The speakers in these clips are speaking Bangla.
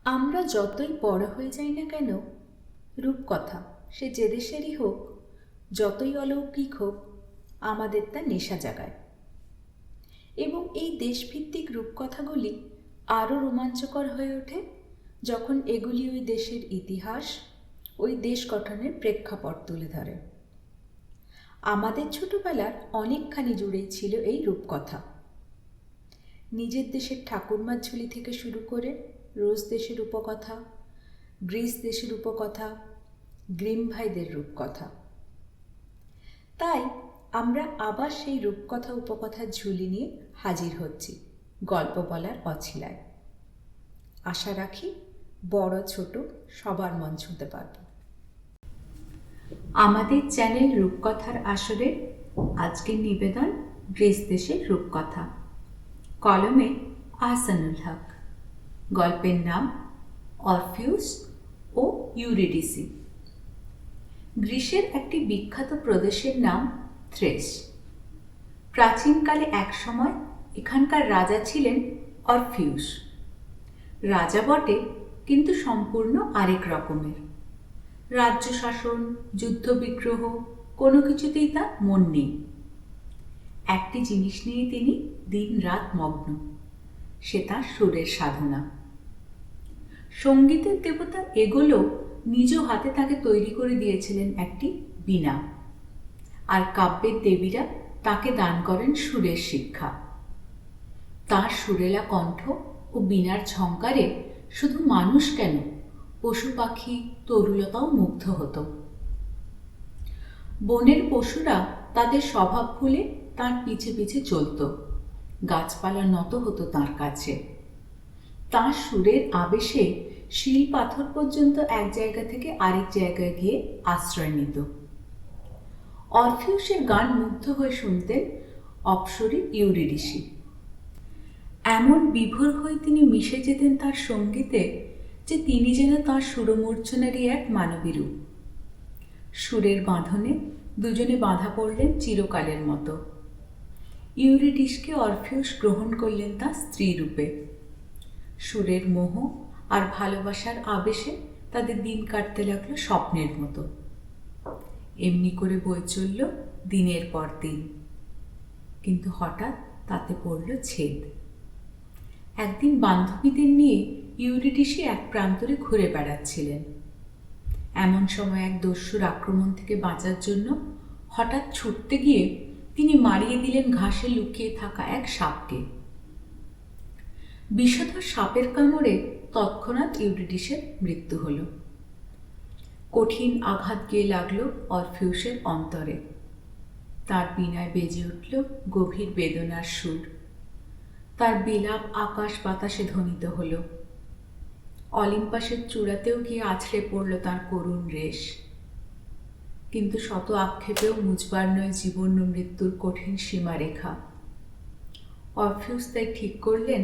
আমরা যতই বড় হয়ে যাই না কেন, রূপকথা সে যে দেশেরই হোক, যতই অলৌকিক হোক, আমাদের তা নেশা জাগায়। এবং এই দেশভিত্তিক রূপকথাগুলি আরও রোমাঞ্চকর হয়ে ওঠে যখন এগুলি ওই দেশের ইতিহাস, ওই দেশ গঠনের প্রেক্ষাপট তুলে ধরে। আমাদের ছোটবেলার অনেকখানি জুড়েই ছিল এই রূপকথা। নিজের দেশের ঠাকুরমার ঝুলি থেকে শুরু করে রোজ দেশের উপকথা, গ্রিস দেশের উপকথা, গ্রিম ভাইদের রূপকথা। তাই আমরা আবার সেই রূপকথা উপকথার ঝুলি নিয়ে হাজির হচ্ছি গল্প বলার অছিলায়। আশা রাখি বড় ছোট সবার মন ছুঁতে পারব। আমাদের চ্যানেল রূপকথার আসরে আজকের নিবেদন গ্রিস দেশের রূপকথা। কলমে আহসানুল হক। গল্পের নাম অরফিউস ও ইউরিডিসি। গ্রিসের একটি বিখ্যাত প্রদেশের নাম থ্রেস। প্রাচীনকালে এক সময় এখানকার রাজা ছিলেন অরফিউস। রাজা বটে, কিন্তু সম্পূর্ণ আরেক রকমের। রাজ্য শাসন, যুদ্ধবিগ্রহ কোনো কিছুতেই তার মন নেই। একটি জিনিস নিয়ে তিনি দিন রাত মগ্ন, সে তার সুরের সাধনা। সঙ্গীতের দেবতা এগুলো নিজ হাতে তাকে তৈরি করে দিয়েছিলেন একটি বীণা, আর কাব্যের দেবীরা তাকে দান করেন সুরের শিক্ষা। তার সুরেলা কণ্ঠ ও বীণার ঝঙ্কারে শুধু মানুষ কেন, পশু পাখি তরুলতাও মুগ্ধ হতো। বনের পশুরা তাদের স্বভাব ভুলে তার পিছে পিছে চলত, গাছপালা নত হতো তার কাছে। তার সুরের আবেশে শিল পাথর পর্যন্ত এক জায়গা থেকে আরেক জায়গায় গিয়ে আশ্রয় নিত। অরফিউসের গান মুগ্ধ হয়ে শুনতেন অপ্সরী ইউরিডিসি। এমন বিভোর হয়ে তিনি মিশে যেতেন তার সঙ্গীতে যে তিনি যেন তাঁর সুরমূর্ছনারই এক মানবী রূপ। সুরের বাঁধনে দুজনে বাঁধা পড়লেন চিরকালের মতো। ইউরিডিসকে অরফিউস গ্রহণ করলেন তার স্ত্রী রূপে। সুরের মোহ আর ভালোবাসার আবেশে তাদের দিন কাটতে লাগলো স্বপ্নের মতো। এমনি করে বয়ে চলল দিনের পর দিন, কিন্তু হঠাৎ তাতে পড়ল ছেদ। একদিন বান্ধবীদের নিয়ে ইউরিডিসি এক প্রান্তরে ঘুরে বেড়াচ্ছিলেন। এমন সময় এক দস্যুর আক্রমণ থেকে বাঁচার জন্য হঠাৎ ছুটতে গিয়ে তিনি মারিয়ে দিলেন ঘাসে লুকিয়ে থাকা এক সাপকে। বিষধর সাপের কামড়ে তৎক্ষণাৎ ইউরিডিসের মৃত্যু হল। কঠিন আঘাত গিয়ে লাগলো অরফিউসের অন্তরে। তার বীণায় বেজে উঠল গভীর বেদনার সুর। তার বিলাপ আকাশ বাতাসে ধ্বনিত হল। অলিম্পাসের চূড়াতেও গিয়ে আছড়ে পড়ল তার করুণ রেশ। কিন্তু শত আক্ষেপেও মুছবার নয় জীবন ও মৃত্যুর কঠিন সীমারেখা। অরফিউস তাই ঠিক করলেন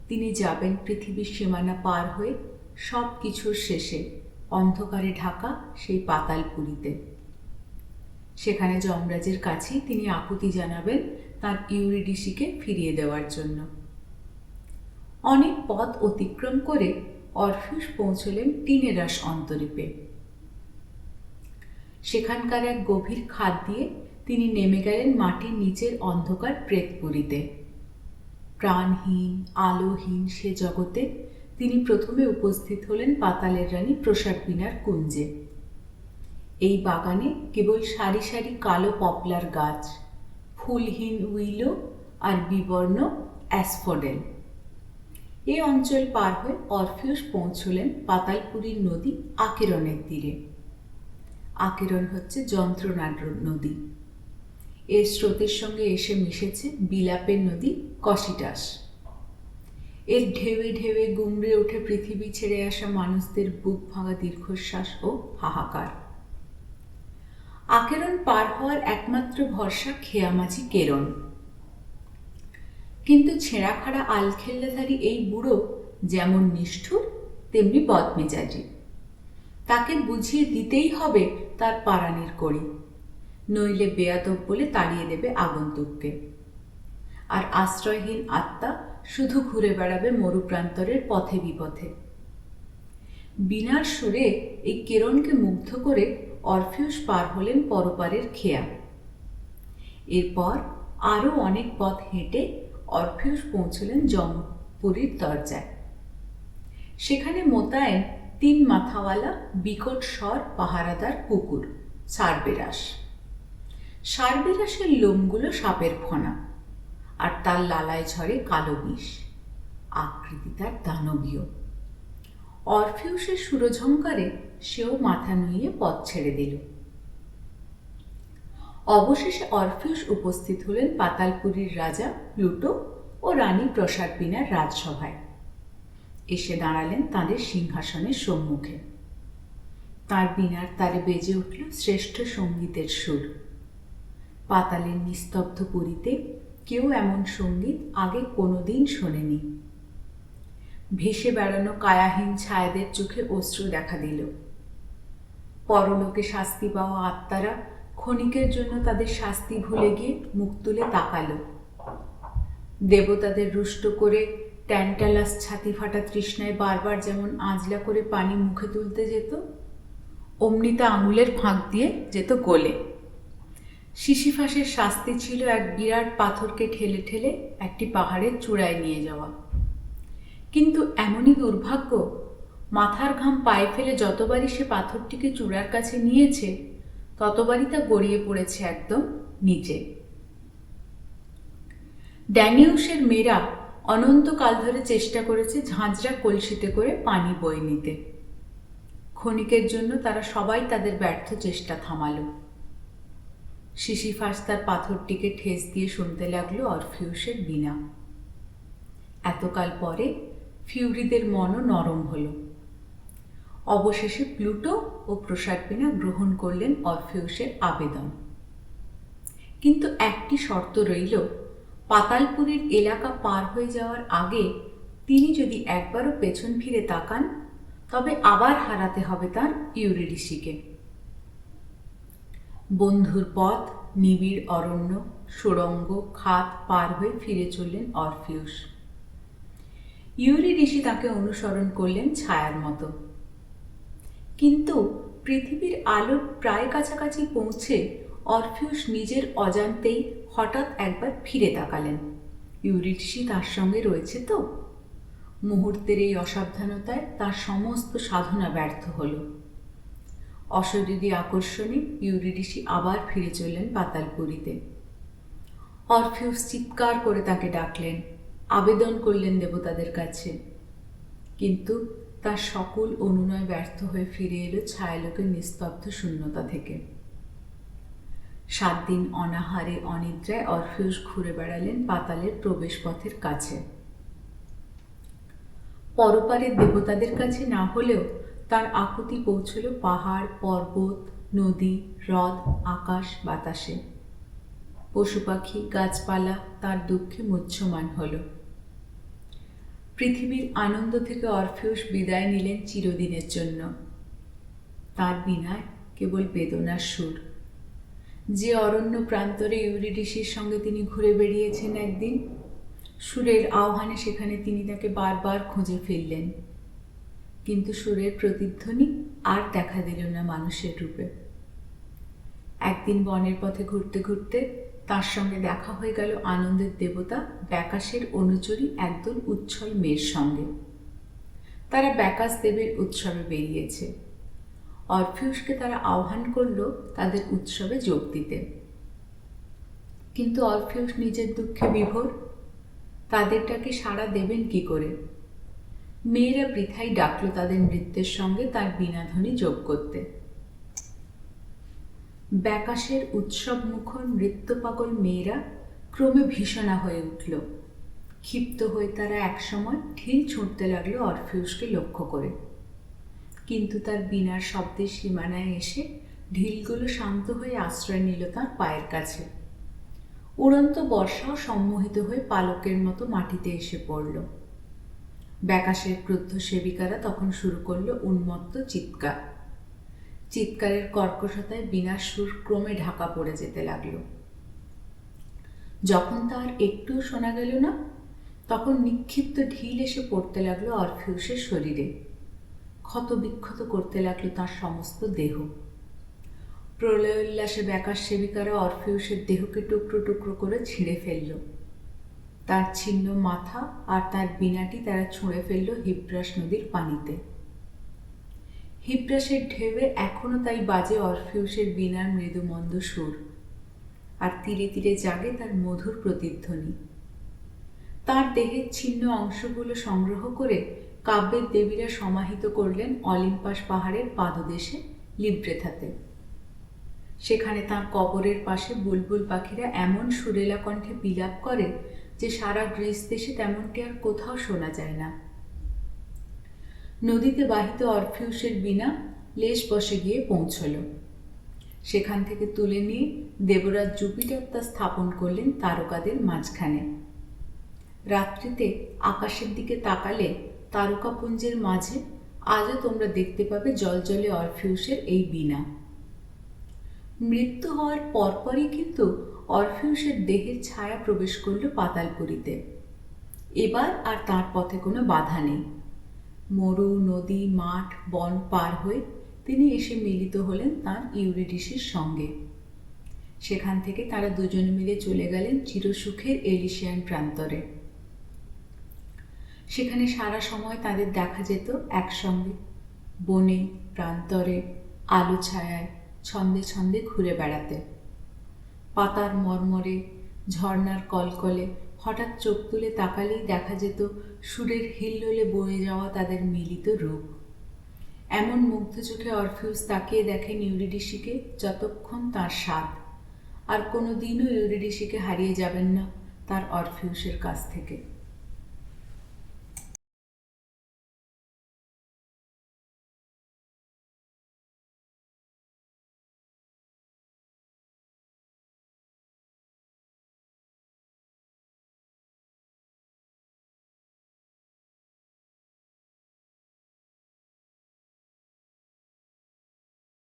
তিনি যাবেন পৃথিবীর সীমানা পার হয়ে সব কিছুর শেষে অন্ধকারে ঢাকা সেই পাতালপুরীতে। সেখানে যমরাজের কাছেই তিনি আকুতি জানাবেন তার ইউরিডিসিকে ফিরিয়ে দেওয়ার জন্য। অনেক পথ অতিক্রম করে অরফিউস পৌঁছলেন টিনেরাস অন্তরীপে। সেখানকার এক গভীর খাদ দিয়ে তিনি নেমে গেলেন মাটির নিচের অন্ধকার প্রেতপুরীতে। প্রাণহীন আলোহীন সে জগতে তিনি প্রথমে উপস্থিত হলেন পাতালের রানী প্রসাদবীণার কুঞ্জে। এই বাগানে কেবল সারি সারি কালো পপলার গাছ, ফুলহীন উইলো আর বিবর্ণ অ্যাসফোডেল। এই অঞ্চল পার হয়ে অরফিউস পৌঁছলেন পাতালপুরীর নদী আকেরনের তীরে। আকেরন হচ্ছে যন্ত্রণার নদী। এর স্রোতের সঙ্গে এসে মিশেছে বিলাপের নদী কসিটাস। এর ঢেউয়ে ঢেউয়ে গুমড়ে ওঠে পৃথিবী ছেড়ে আসা মানুষদের বুক ভাঙা দীর্ঘশ্বাস ও হাহাকার। আকেরন পার হওয়ার একমাত্র ভরসা খেয়ামাঝি কেরন। কিন্তু ছেঁড়াখাড়া আলখেল্লাধারী এই বুড়ো যেমন নিষ্ঠুর তেমনি বদমেজাজি। তাকে বুঝিয়ে দিতেই হবে তার পারানির কড়ি, নইলে বেয়াদব বলে তাড়িয়ে দেবে আগন্তুককে। আর আশ্রয়হীন আত্মা শুধু ঘুরে বেড়াবে মরুপ্রান্তরের পথে বিপথে। বীণার সুরে এই কেরণকে মুগ্ধ করে অরফিউস পার হলেন পরপারের খেয়া। এরপর আরও অনেক পথ হেঁটে অরফিউস পৌঁছলেন যমপুরীর দরজায়। সেখানে মোতায়েন 3 মাথাওয়ালা বিকট স্বর পাহারাদার কুকুর সারবেরাস। সারবেরাসের লোমগুলো সাপের ফনা, আর তার লালায় ঝরে কালো বিষ। আকৃতি তার দানবীয়। অরফিউসের সুরঝঙ্কারে সেও মাথা নুইয়ে পথ ছেড়ে দিল। অবশেষে অরফিউস উপস্থিত হলেন পাতালপুরীর রাজা প্লুটো ও রানী প্রসাদবীণার রাজসভায়। এসে দাঁড়ালেন তাঁদের সিংহাসনের সম্মুখে। তাঁর বীণার তারে বেজে উঠল শ্রেষ্ঠ সঙ্গীতের সুর। পাতালের নিস্তব্ধ পুরীতে কেউ এমন সঙ্গীত আগে কোনোদিন শোনেনি। ভেসে বেড়ানো কায়াহীন ছায়াদের চোখে অশ্রু দেখা দিল। পরলোকে শাস্তি পাওয়া আত্মারা ক্ষণিকের জন্য তাদের শাস্তি ভুলে গিয়ে মুখ তুলে তাকালো। দেবতাদের রুষ্ট করে ট্যান্টালাস ছাতি ফাটা তৃষ্ণায় বারবার যেমন আঁজলা করে পানি মুখে তুলতে যেত, অমনি তা আঙুলের ফাঁক দিয়ে যেত গলে। সিসিফাসের শাস্তি ছিল এক বিরাট পাথরকে ঠেলে ঠেলে একটি পাহাড়ের চূড়ায় নিয়ে যাওয়া। কিন্তু এমনই দুর্ভাগ্য, মাথার ঘাম পায়ে ফেলে যতবারই সে পাথরটিকে চূড়ার কাছে নিয়েছে, ততবারই তা গড়িয়ে পড়েছে একদম নিচে। ড্যানিউসের মেয়েরা অনন্তকাল ধরে চেষ্টা করেছে ঝাঁঝরা কলসিতে করে পানি বয়ে নিতে। ক্ষণিকের জন্য তারা সবাই তাদের ব্যর্থ চেষ্টা থামালো। সিসিফাস তার পাথরটিকে ঠেস দিয়ে শুনতে লাগলো অরফিউসের বীণা। এতকাল পরে ফিউরিদের মনও নরম হলো। অবশেষে প্লুটো ও প্রসাদবীণা গ্রহণ করলেন অরফিউসের আবেদন। কিন্তু একটি শর্ত রইল, পাতালপুরীর এলাকা পার হয়ে যাওয়ার আগে তিনি যদি একবারও পেছন ফিরে তাকান, তবে আবার হারাতে হবে তার ইউরিডিসিকে। বন্ধুর পথ, নিবিড় অরণ্য, সুড়ঙ্গ, খাত পার হয়ে ফিরে চললেন অরফিউস। ইউরিডিসি তাকে অনুসরণ করলেন ছায়ার মতো। কিন্তু পৃথিবীর আলোর প্রায় কাছাকাছি পৌঁছে অরফিউস নিজের অজান্তেই হঠাৎ একবার ফিরে তাকালেন। ইউরিডিসি তার সঙ্গে রয়েছে তো? মুহূর্তের এই অসাবধানতায় তার সমস্ত সাধনা ব্যর্থ হল। অশরীরী আকর্ষণে ইউরিডিসি আবার ফিরে চললেন পাতালপুরীতে। অরফিউস চিৎকার করে তাকে ডাকলেন, আবেদন করলেন দেবতাদের কাছে। কিন্তু তার সকল অনুনয় ব্যর্থ হয়ে ফিরে এলো ছায়ালোকের নিস্তব্ধ শূন্যতা থেকে। 7 দিন অনাহারে অনিদ্রায় অরফিউস ঘুরে বেড়ালেন পাতালের প্রবেশপথের কাছে। পরপারের দেবতাদের কাছে না হলেও তার আকুতি পৌঁছল পাহাড়, পর্বত, নদী, হ্রদ, আকাশ, বাতাসে। পশু পাখি, গাছপালা তার দুঃখে মুহ্যমান হল। পৃথিবীর আনন্দ থেকে অরফিউস বিদায় নিলেন চিরদিনের জন্য। তার বীণায় কেবল বেদনার সুর। যে অরণ্য প্রান্তরে ইউরিডিসির সঙ্গে তিনি ঘুরে বেড়িয়েছেন একদিন, সুরের আহ্বানে সেখানে তিনি তাকে বারবার খুঁজে ফিরলেন। কিন্তু সুরের প্রতিধ্বনি আর দেখা দিল না মানুষের রূপে। একদিন বনের পথে ঘুরতে ঘুরতে তার সঙ্গে দেখা হয়ে গেল আনন্দের দেবতা ব্যাকাসের অনুচরী একদল উচ্ছল মেয়ের সঙ্গে। তারা ব্যাকাস দেবের উৎসবে বেরিয়েছে। অরফিউসকে তারা আহ্বান করল তাদের উৎসবে যোগ দিতে। কিন্তু অরফিউস নিজের দুঃখে বিভোর। তাদেরটাকে সাড়া দেবেন কি করে? মেয়েরা বৃথাই ডাকল তাদের নৃত্যের সঙ্গে তার বীণাধ্বনি যোগ করতে। ব্যাকাসের উৎসব মুখর নৃত্যপাগল মেয়েরা ক্রমে ভীষণা হয়ে উঠল। ক্ষিপ্ত হয়ে তারা একসময় ঢিল ছুঁড়তে লাগলো অরফিউসকে লক্ষ্য করে। কিন্তু তার বীণার শব্দের সীমানায় এসে ঢিলগুলো শান্ত হয়ে আশ্রয় নিল তার পায়ের কাছে। উড়ন্ত বর্ষাও সম্মোহিত হয়ে পালকের মতো মাটিতে এসে পড়ল। ব্যাকাসের ক্রুদ্ধ সেবিকারা তখন শুরু করলো উন্মত্ত চিৎকার। চিৎকারের কর্কশতায় বীণার সুর ক্রমে ঢাকা পড়ে যেতে লাগল। যখন তার একটুও শোনা গেল না, তখন নিক্ষিপ্ত ঢিল এসে পড়তে লাগলো অরফিউসের শরীরে। ক্ষতবিক্ষত করতে লাগলো তার সমস্ত দেহ। প্রলয়োল্লাসে ব্যাকার সেবিকারা অরফিউসের দেহকে টুকরো টুকরো করে ছিঁড়ে ফেলল। তার ছিন্ন মাথা আর তার বীণাটি তারা ছুঁড়ে ফেলল হিব্রাস নদীর পানিতে। হিব্রাসের ঢেউয়ে এখনো তাই বাজে অরফিউসের বীণার মৃদুমন্দ সুর, আর তীরে তীরে জাগে তার মধুর প্রতিধ্বনি। তার দেহের ছিন্ন অংশগুলো সংগ্রহ করে কাব্যের দেবীরা সমাহিত করলেন অলিম্পাস পাহাড়ের পাদদেশে লিব্রেথাতে। সেখানে তাঁর কবরের পাশে বুলবুল পাখিরা এমন সুরেলা কণ্ঠে বিলাপ করে যে সারা গ্রিস দেশে তেমনটি আর কোথাও শোনা যায় না। নদীতে বাহিত অরফিউসের বীণা লেসবসে গিয়ে পৌঁছল। সেখান থেকে তুলে নিয়ে দেবরাজ জুপিটার তা স্থাপন করলেন তারকাদের মাঝখানে। রাত্রিতে আকাশের দিকে তাকালে তারকাপুঞ্জের মাঝে আজও তোমরা দেখতে পাবে জলজলে অরফিউসের এই বীণা। মৃত্যু হওয়ার পরপরই কিন্তু অরফিউসের দেহের ছায়া প্রবেশ করল পাতালপুরীতে। এবার আর তার পথে কোনো বাধা নেই। মরু, নদী, মাঠ, বন পার হয়ে তিনি এসে মিলিত হলেন তাঁর ইউরিডিসির সঙ্গে। সেখান থেকে তারা দুজনে মিলে চলে গেলেন চিরসুখের এলিশিয়ান প্রান্তরে। সেখানে সারা সময় তাদের দেখা যেত একসঙ্গে, বনে, প্রান্তরে, আলো ছায়ায় ছন্দে ছন্দে ঘুরে বেড়াতে। পাতার মর্মরে, ঝর্ণার কলকলে হঠাৎ চোখ তুলে তাকালেই দেখা যেত সুরের হিল্লোলে বয়ে যাওয়া তাদের মিলিত রূপ। এমন মুগ্ধ চোখে অরফিউস তাকিয়ে দেখেন ইউরিডিসিকে যতক্ষণ তার স্বাদ, আর কোনো দিনও ইউরিডিসিকে হারিয়ে যাবেন না তার অরফিউসের কাছ থেকে।